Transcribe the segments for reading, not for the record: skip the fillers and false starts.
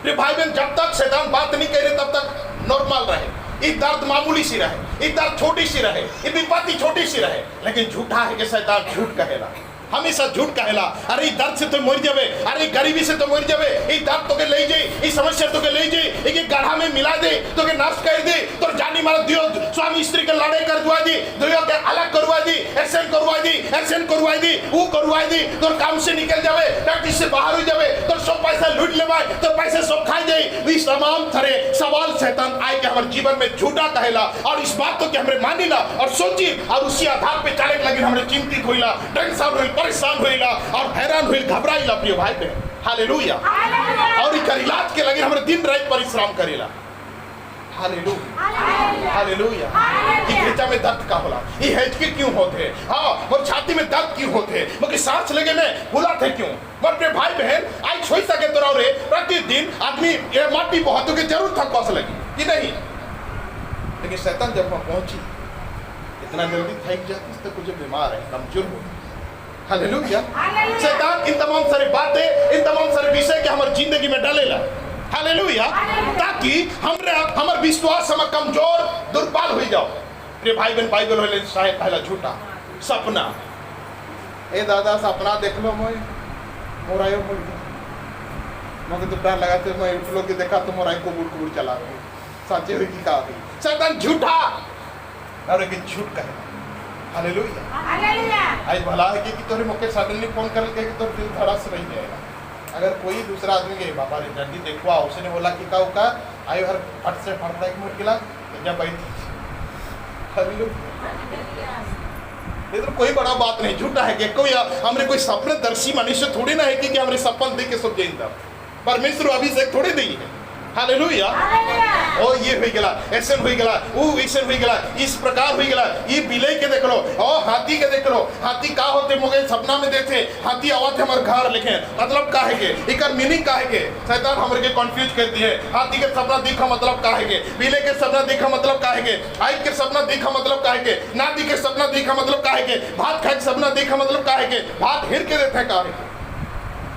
फिर भाई बहन जब तक शैतान बात नहीं करे तब तक नॉर्मल रहे, ये दर्द मामूली सी रहे, ये दर्द छोटी सी रहे, ये विपत्ति छोटी सी रहे, लेकिन झूठा है कि शैतान झूठ कहेला, हमेशा झूठ कहेला। अरे दर्द से तो मर जावे, अरे गरीबी से तो मर जावे, ये दर्द तो के ले जाए, ये समस्या तो के ले जाए, ये गढ़ा में मिला दे तो के नष्ट कर दे, तो जानी मारा दियो स्वामी स्त्री के लड़ाई करवा दी, दियो के अलग करवा दी, एक्शन करवा दी, एक्शन करवा दी, वो करवा दी, तो काम से निकल जावे, प्रैक्टिस से बाहर हो जावे, तो सब पैसा लूट लेवा, तो पैसे सब खा जाए। इस तमाम तरह सवाल शैतान आए के हमारे जीवन में झूठा कहेला और इस बात को कि हमरे मानिला और सोची और उसी आधार पे चले लगे, हमरे चिंतित होइला, टेंशन होइला, परेशान होइला और हैरान होइल, घबराइला प्रिय भाई बहन। हालेलुया। और इकर इलाज के लगे हमरे दिन रात परिश्रम करेला। Hallelujah, hallelujah. ये हृदय में दर्द का होला, ये हेचके क्यों होते हैं, हाँ और छाती में दर्द क्यों होते हैं, मगर सांस लेने में भूला थे क्यों। मगर भाई बहन आज छोड़ सके तो रहो रे, प्रतिदिन आदमी ये माटी बहुतों की जरूर थक बस लगी कि नहीं, लेकिन शैतान जब वहां पहुंची इतना जल्दी थक जाती तो कुछ बीमार है, कमजोर हो। हालेलुया। शैतान इन तमाम सारी बातें, इन तमाम सारे विषय के हमारी जिंदगी में डालेला। हालेलुया, ताकि हमारे विश्वास हम कमजोर दुर्बल हो जाओ। प्रिय भाई बहन बाइबल होले शायद पहला झूठा सपना, ए दादा सपना देख लो मोरायो बोल मगर तो डर लगा थे मैं लोग के देखा तो मोराई को बुड़ चला रहे सच्चे हुई की कहा शैतान झूठा और एक झूठ कहे। Hallelujah, hallelujah. आज भला है कि तोरे मौके सडनली फोन कर के तो दिल धड़स नहीं जाएगा। अगर कोई दूसरा आदमी के बाबा रे जल्दी देखवा, उसने बोला कि का आयो हर फट से फटता एक मिनट गिला जब बैठ। हालेलुया। ये तो कोई बड़ा बात नहीं, झूठा है कि कोई हमरे कोई सपने दर्शी मनुष्य थोड़ी ना है कि हमरे सपन देख के सब जाइंदा, परमेश्वर अभिषेक थोड़ी दी है। हालेलुया। ओ ये हो गया, ऐसे हो गया, वो ऐसे हो गया, इस प्रकार हो गया, ये बिले के देख लो, ओ हाथी के देख लो, हाथी का होते मोगे सपना में देखे हाथी आवा थे हमारे घर, लिखे मतलब का है के इकर मीनिंग का है के शैतान हमरे के कंफ्यूज कर दिए। हाथी के सपना देखा मतलब का है के, बिले के सपना देखा मतलब का है के, आइक के सपना देखा मतलब का है के, नाती के सपना देखा मतलब का है के, भात खाए सपना देखा मतलब का है के, भात हिर के देते का है।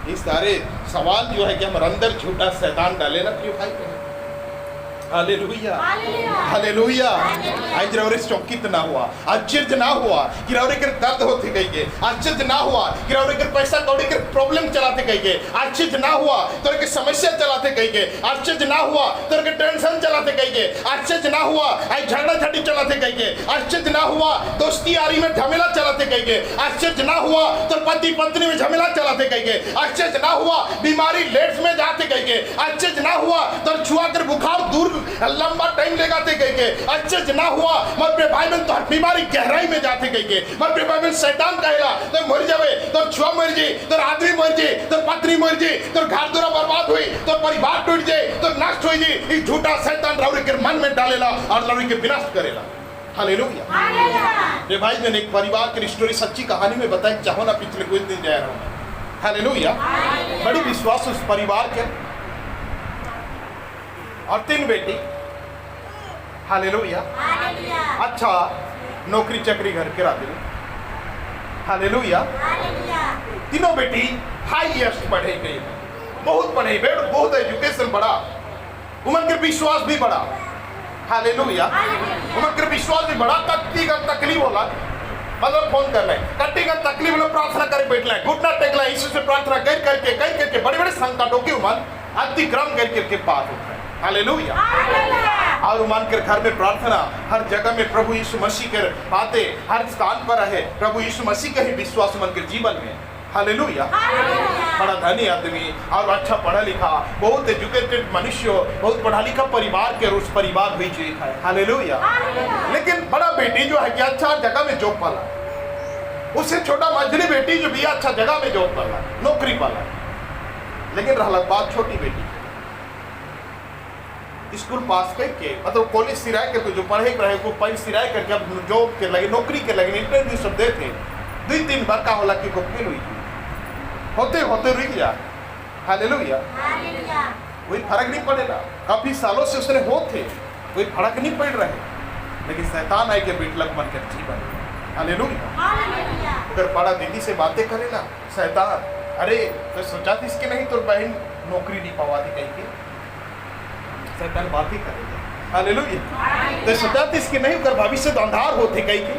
इस सारे सवाल जो है कि हमारे अंदर झूठा शैतान डाले ना प्रिय भाई बहन। Hallelujah, hallelujah. आज रौरे चौकित ना हुआ, आश्चर्य ना हुआ कि रौरे के दर्द होते गई के, आश्चर्य ना हुआ कि रौरे के पैसा कौड़ी के प्रॉब्लम चलाते गई के, आश्चर्य ना हुआ तोरे के समस्या चलाते गई के, आश्चर्य ना हुआ तोरे के टेंशन चलाते गई के, आश्चर्य ना हुआ आज झगड़ा झड़ी चलाते गई के, आश्चर्य ना हुआ दोस्ती यारी में झमेला चलाते गई के, आश्चर्य ना हुआ तो पति पत्नी में झमेला चलाते गई के, आश्चर्य ना हुआ बीमारी लेट्स में जाते गई के, आश्चर्य ना हुआ तो छुआ कर बुखार दूर लंबा टाइम लेगाते गई के, आश्चर्य ना हुआ मर भाई बहन तो बीमारी गहराई में जाते गई के, मर भाई बहन शैतान कहेला तो मर जावे, तो छुआ मर जाए, तो आदमी मर जाए, तो पत्नी मर जाए, तो घर द्वारा बर्बाद हुई, तो परिवार टूट जाए, तो नष्ट हो जाए। ये झूठा शैतान रौरे के मन में डालेला और रौरे के विनाश करेला। हालेलुया। ये भाई मैंने एक परिवार की स्टोरी सच्ची कहानी में बताई चाहो ना, पिछले कुछ दिन जा रहा हूँ। हालेलुया। बड़ी विश्वास उस परिवार के और 3 बेटी। हालेलुया। अच्छा नौकरी चाकरी घर के रात में। हालेलुया। तीनों बेटी हाईएस्ट पढ़े गई, बहुत पढ़े, बहुत एजुकेशन बड़ा, उमर के विश्वास भी बड़ा। हालेलुया। उमर के विश्वास भी बड़ा। कट्टी का तकलीफ होला मतलब फोन कर ले, कट्टी का तकलीफ लो प्रार्थना करे बैठ ले, घुटना टेक ले, यीशु से प्रार्थना कर करके बड़े बड़े संकटों की उमर अतिक्रम करके पार होता है। हालेलुया। और मान कर घर में प्रार्थना हर जगह में प्रभु यीशु मसीह के बातें हर स्थान पर है, प्रभु यीशु मसीह का ही विश्वास मन के जीवन में। हालेलुया। बड़ा धनी आदमी और अच्छा पढ़ा लिखा, बहुत एजुकेटेड मनुष्य, बहुत पढ़ा लिखा परिवार के उस परिवार भी जी है। हालेलुया। लेकिन बड़ा बेटी जो है कि अच्छा जगह में जॉब पाला, उससे छोटा मझली बेटी जो भी अच्छा जगह में जॉब पाला, नौकरी पाला, लेकिन रहा बात छोटी बेटी स्कूल पास करके मतलब कॉलेज सिराय करके जो पढ़े रहे को पैन सिराय करके अब जॉब के लगे, नौकरी के लगे, इंटरव्यू सब देते 2-3 बार का होला कि फेल हुई होते होते रुक जा। हालेलुया। कोई फर्क नहीं पड़ेगा, काफी सालों से उसने होते कोई फर्क नहीं पड़ रहे, लेकिन शैतान आए के बिटलक मन कर जीवन। हालेलुया। अगर बड़ा दीदी से बातें करे ना शैतान, अरे तो सोचा थी इसके नहीं तो बहन नौकरी नहीं पावा थी कहीं के, शैतान बात ही करेगा। हालेलुया। तो शैतान इसके नहीं कर भविष्य तो अंधार होते कई की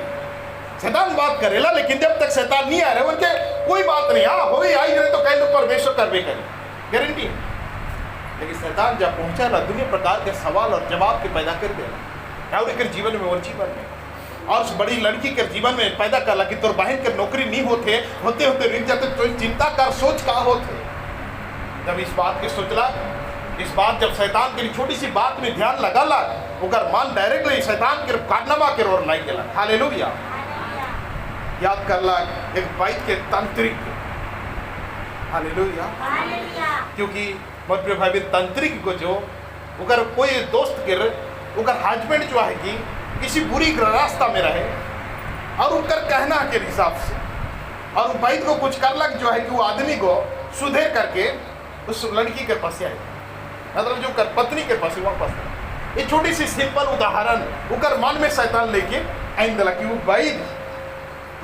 शैतान बात करेला, लेकिन जब तक शैतान नहीं आ रहे उनके कोई बात नहीं। हाँ हो आई रहे तो कहीं तो परमेश्वर करवे करे, गारंटी। लेकिन शैतान जब पहुंचा ना दुनिया प्रकार के सवाल और जवाब के पैदा कर देना और एक जीवन में और जीवन में और उस बड़ी लड़की के जीवन में पैदा करला कि तोर बहन के नौकरी नहीं होते होते रुक जाते तो चिंता कर सोच का होते। जब इस बात के सोचला, इस बात जब शैतान की छोटी सी बात में ध्यान लगाला ओकर मन डायरेक्टली शैतान के कारनामा के ओर लाग गेला। हालेलुया। याद करला एक बाइक के तांत्रिक। हालेलुया। क्योंकि मोर प्रिय भाई तांत्रिक को जो ओकर कोई दोस्त के ओकर हस्बैंड जो है कि किसी बुरी रास्ता में रहे और उनकर कहना के हिसाब से और उस बाइक को कुछ करलक जो है कि वो आदमी को सुधेर करके उस लड़की के पास आए, मतलब जो कर पत्नी के पास वापस। ये छोटी सी सिंपल उदाहरण उकर मन में शैतान लेके आइन दिला कि वो बाइक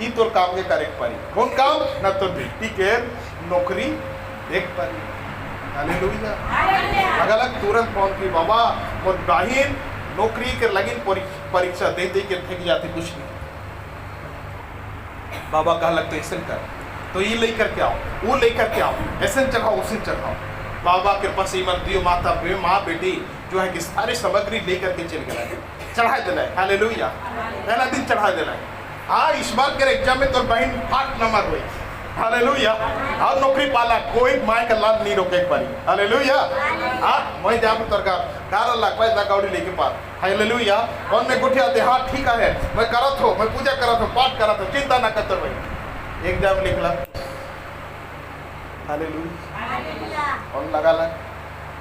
ई तोर काम के करे पारी। कौन काम? ना तो बेटी के नौकरी देख पारी। हालेलुया। अगलक तुरंत फोन की बाबा मोर बहिन नौकरी के लगिन परीक्षा दे के थक जाते कुछ नहीं। बाबा कहलक तो ऐसे कर, तो ये लेकर के आओ वो लेकर के आओ, ऐसे चढ़ाओ उसे चढ़ाओ। बाबा के पास ईमान दियो माता माँ बेटी जो है कि सारी सामग्री लेकर के चल गया चढ़ा देना है। हालेलुया। पहला दिन चढ़ा देना है। हाँ इस बार के एग्जाम में तो बहन 8 नंबर हुई। हालेलुया। और नौकरी पाला कोई माय का लाल नहीं रोके एक बारी। हालेलुया। हाँ मैं जाब तो 11 लाख पैसा कौड़ी लेके पार। हालेलुया। कौन में गुठिया दे हाँ ठीक है मैं करत हो, मैं पूजा करत हो, पाठ करत हो, चिंता ना करते भाई। एग्जाम निकला। हालेलुया। कौन लगा ला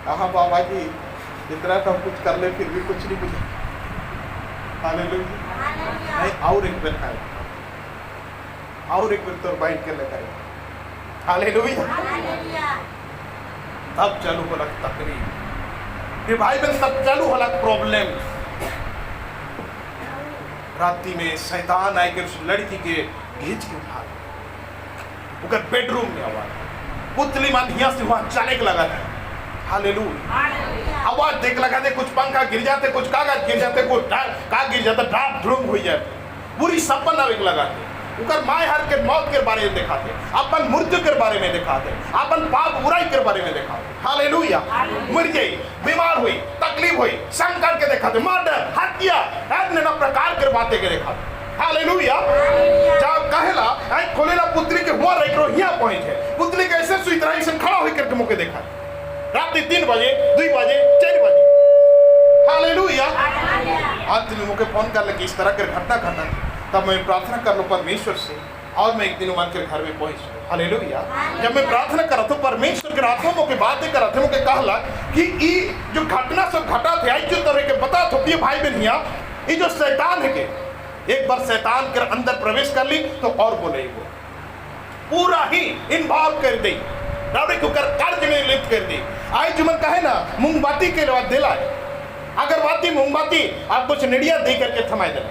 कहाँ बाबा जी इतना तो कुछ कर ले फिर भी कुछ नहीं बुझे। हालेलुया। नहीं और एक बार खाए और एक बार तो बाइट कर लेता है। हालेलुया। तब चालू होला तकलीफ फिर भाई बहन तब चालू होला प्रॉब्लम। रात्रि में शैतान आए के उस लड़की के घींच के उठा उकर बेडरूम में आवाज पुतली मान हिया से वहां चले के लगा था। हालेलुया। आवाज देख लगा दे कुछ पंखा गिर जाते, कुछ कागज गिर जाते, कुछ का गिर जाता, ड्राप ध्रुम हो जाते, पूरी सपना एक लगाते। उकर माय हर के मौत के बारे में दिखाते, अपन मृत्यु के बारे में दिखाते, अपन पाप बुराई के बारे में दिखाते। हालेलुया। मर गई, बीमार हुई, तकलीफ हुई, संकट के दिखाते, मर्डर, हत्या, ऐसे ना प्रकार के बातें के दिखाते। हालेलुया। जब कहेला आई खोलेला पुतली के हुआ रही करो यहाँ पहुंचे पुतली के ऐसे सुई तरह से खड़ा होकर के मुके देखा रात 3 बजे 2 बजे 4 बजे। हालेलुया। अंत में मुके फोन कर लगे इस तरह के घटना घटा। तब मैं प्रार्थना कर लो परमेश्वर से और मैं एक दिन उमर के घर में पहुंच। हालेलुया। जब मैं प्रार्थना करा तो परमेश्वर के रातों के बातें करा थे मुझे कहला कि ये जो घटना सब घटा थे आई जो तरह के बता थो ये भाई बहन ये जो शैतान है के एक बार शैतान के अंदर प्रवेश कर ली तो और बोले वो पूरा ही इन्वॉल्व कर दी कार्य में लिप्त कर दी। आई जुमन कहे ना मोमबत्ती के बाद दिला अगरबत्ती मोमबत्ती आप कुछ निड़िया दे करके थमाए देना,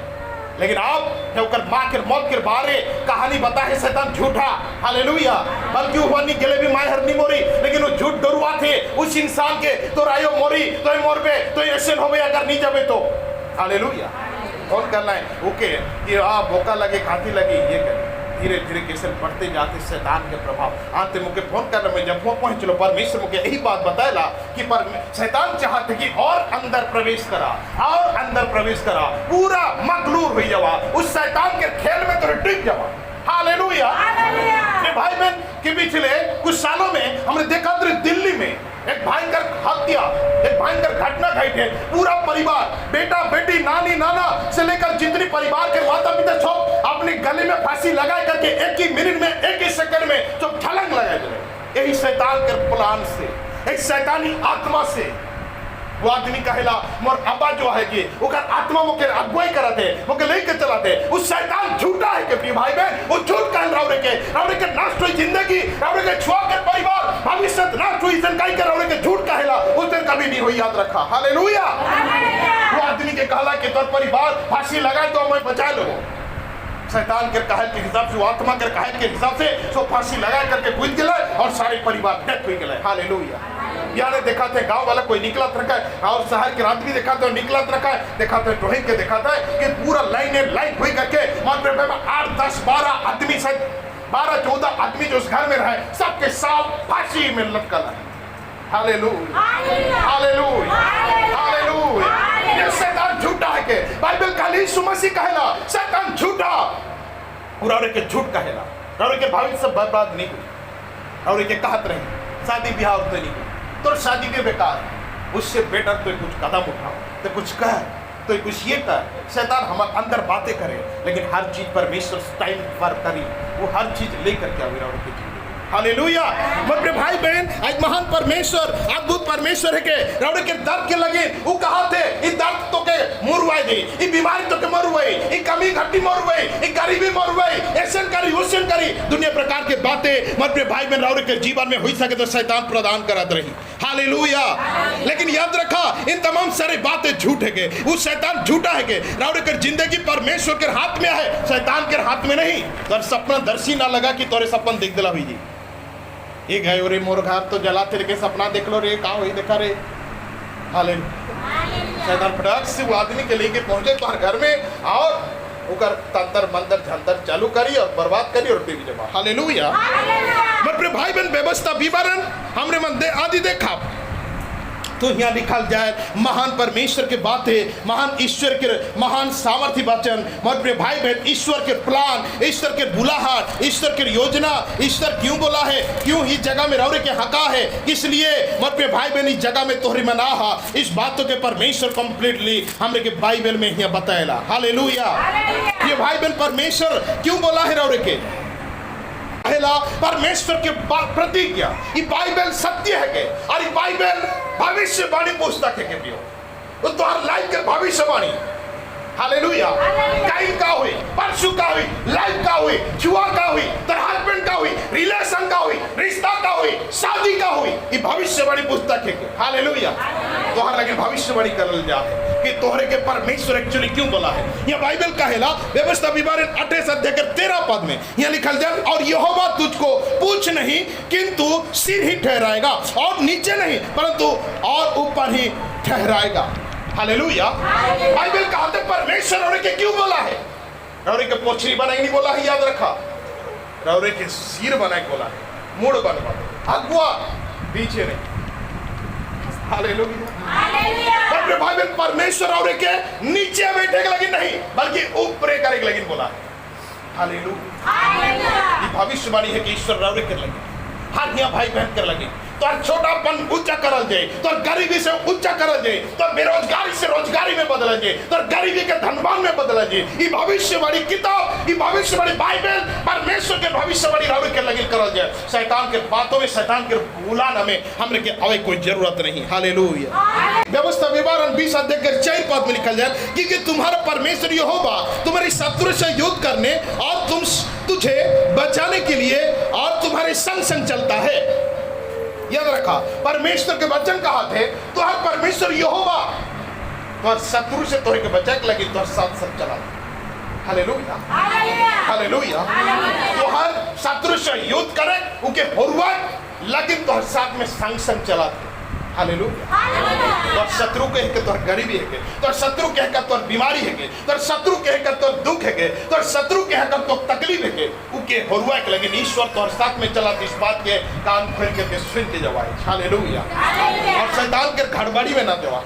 लेकिन आप जब माँ के मौत के बारे कहानी बता है शैतान झूठा। हालेलुया। बल्कि हुआ नहीं गले भी माय हर नहीं मोरी, लेकिन वो झूठ डरुआ थे उस इंसान के तो रायो मोरी तो मोर पे तो ऐसे हो गए अगर नहीं जावे तो। हालेलुया। कौन करना है ओके कि मौका लगे खाती लगी ये कर धीरे धीरे कैसे बढ़ते जाते शैतान के प्रभाव आते मुझे फोन करना। मैं जब वो पहुंच लो परमेश्वर मुझे यही बात बताया कि शैतान चाहते कि और अंदर प्रवेश करा और अंदर प्रवेश करा पूरा मगलूर हो जावा उस शैतान के खेल में तो डूब जावा। हालेलुया। भाई बहन के पिछले कुछ सालों में हमने देखा दिल्ली में एक भयंकर हत्या एक भयंकर घटना घटी है। पूरा परिवार बेटा बेटी नानी नाना से लेकर जितनी परिवार के माता पिता सब अपने गले में फांसी लगा करके एक ही मिनट में एक ही सेकंड में सब छलंग लगा दे। यही शैतान के प्लान से एक शैतानी आत्मा से वो आदमी कहेला मोर अब्बा जो है कि ओकर आत्मा मुके अगुवाई करते मुके लेके चलाते उस शैतान झूठा है के भाई बहन वो झूठ कहल रावरे के नष्ट हुई जिंदगी रावरे के छुआ के परिवार भविष्य नष्ट हुई जनकाई के रावरे के झूठ कहेला उस दिन कभी नहीं हुई याद रखा। हालेलुया। वो आदमी के कहला कि तोर परिवार फांसी लगाए तो मैं बचा लो शैतान के कहल के हिसाब से आत्मा के कहल के हिसाब से सो फांसी लगा करके कूद गए और सारे परिवार डेथ हो गए। हालेलुया। यानी देखा थे गांव वाला कोई निकला रखा है और शहर के रात भी देखा तो निकला रखा है, देखा तो टोहिन के देखा था कि पूरा लाइन हुई करके 8, 10, 12 आदमी से 12-14 आदमी जो उस घर में रहे सबके साथ फांसी में लटका है। Hallelujah, hallelujah, hallelujah. ये शैतान झूठा है के बाइबल खाली यीशु मसीह कहेला शैतान झूठा पूरा के झूठ कहेला और के भविष्य बर्बाद नहीं हुई और के कहत रहे शादी ब्याह तो नहीं हुई तो शादी भी बेकार, उससे बेटर तो कुछ कदम उठाओ, तो कुछ कह तो कुछ ये कर। शैतान हमारे अंदर बातें करे लेकिन हर चीज परमेश्वर टाइम पर करी, वो हर चीज लेकर के आवे और के हालेलुया। मेरे भाई बहन आज महान परमेश्वर अद्भुत परमेश्वर है के रौड़े के दर्द के लगे वो कहा थे ये दर्द तो के मुरवाई दे, ये बीमारी तो के मरवाई, ये कमी घटी मरवाई, ये गरीबी मरवाई, ऐसे करी वैसे करी दुनिया प्रकार के बातें मेरे भाई बहन रौड़े के जीवन में हुई सके तो शैतान प्रदान करत रही। हालेलुया। लेकिन याद रखा इन तमाम सारी बातें झूठ है के, वो शैतान झूठा है के रौड़े के जिंदगी परमेश्वर के हाथ में है, शैतान के हाथ में नहीं। तो सपना दर्शी ना लगा कि तोरे सपन देख दिला हुई जी ये गए रे मोर घर तो जलाते रे के सपना देख लो रे का होई देखा रे। हालेलुया। शैतान फटाक से वो आदमी के लेके पहुंचे तो घर में और उकर तंत्र मंत्र झंतर चालू करी और बर्बाद करी और बीवी जमा। हालेलुया। मेरे भाई बहन व्यवस्था विवरण हमरे मन दे आदि देखा तो यहाँ लिखल जाए महान परमेश्वर के बातें, महान ईश्वर के महान सामर्थ्य वचन। मेरे भाई बहन ईश्वर के प्लान, ईश्वर के बुलाहट, ईश्वर की योजना, ईश्वर क्यों बोला है, क्यों इस जगह में रौरे के हका है, इसलिए मेरे भाई बहन इस जगह में तोहरी मना हा, इस बातों के परमेश्वर कंप्लीटली हमरे के बाइबल में यहाँ बताएला। हालेलुया। ये भाई बहन परमेश्वर क्यों बोला है रौरे के पहला परमेश्वर के प्रतिज्ञा, ये बाइबल सत्य है के और ये बाइबल भविष्यवाणी पुस्तक है के तो तुम्हार लाइफ के भविष्यवाणी। हालेलुया। काइन का हुई, परसों का हुई, लाइफ का हुई, जुआ का हुई, तेरे हस्बैंड का हुई, रिलेशन का हुई, रिश्ता का हुई, शादी का हुई, ये भविष्यवाणी पुस्तक है। हालेलुया। तोहर लगे भविष्यवाणी करल जा कि तोहरे के परमेश्वर एक्चुअली क्यों बोला है। यह बाइबल कहेला व्यवस्था विवरण 28 अध्याय के 13 पद में यह लिखल जाए और यहोवा तुझको पूछ नहीं किंतु सिर ही ठहराएगा और नीचे नहीं परंतु और ऊपर ही ठहराएगा। हालेलुया। बाइबल कहते परमेश्वर रौरे के क्यों बोला है, रौरे के पोछरी बनाई नहीं बोला है, याद रखा रौरे के सिर बनाई बोला है, मुड़ बनवा अगुआ पीछे नहीं। हालेलुया। बाइबल परमेश्वर रौरे के नीचे बैठे के लगी नहीं बल्कि ऊपर करे के लगी बोला है। हालेलुया। ये भविष्यवाणी है कि ईश्वर रौरे के लगे हर यहाँ भाई बहन कर लगे तो छोटापन ऊंचा करल जाए, तो गरीबी से ऊंचा करल जाए, तो बेरोजगारी से रोजगारी में बदल जाए, तो गरीबी के धनवान में बदल जाए। ये भविष्यवाणी किताब, ये भविष्यवाणी बाइबल परमेश्वर के भविष्यवाणी रौरे के लगे करल जाए। शैतान के बातों में, शैतान के बुलाना में हमने के आवे कोई जरूरत नहीं। हालेलुया। व्यवस्था विवरण 20 अध्याय के 4 पद में लिखल जाए क्योंकि तुम्हारा परमेश्वर यहोवा तुम्हारे शत्रु से युद्ध करने और तुझे बचाने के लिए और तुम्हारे संग संग चलता है। याद रखा परमेश्वर के वचन कहा थे तो हर परमेश्वर यहोवा तो शत्रु से तोहरे के बचा के लगी तो साथ साथ चला। हालेलुया। हालेलुया। तो हर शत्रु से युद्ध करे उनके होरुआ लेकिन तो साथ में संग संग चला। हालेलुया। तो शत्रु के है तो गरीबी है, तो शत्रु के है तो बीमारी है, तो शत्रु के है तो दुख है, तो शत्रु के है तो तकलीफ है उके होरुआ के लेकिन ईश्वर तो साथ में चला इस बात के कान खोल के सुन के जवाए। हालेलुया। और शैतान के घड़बड़ी में ना जवा।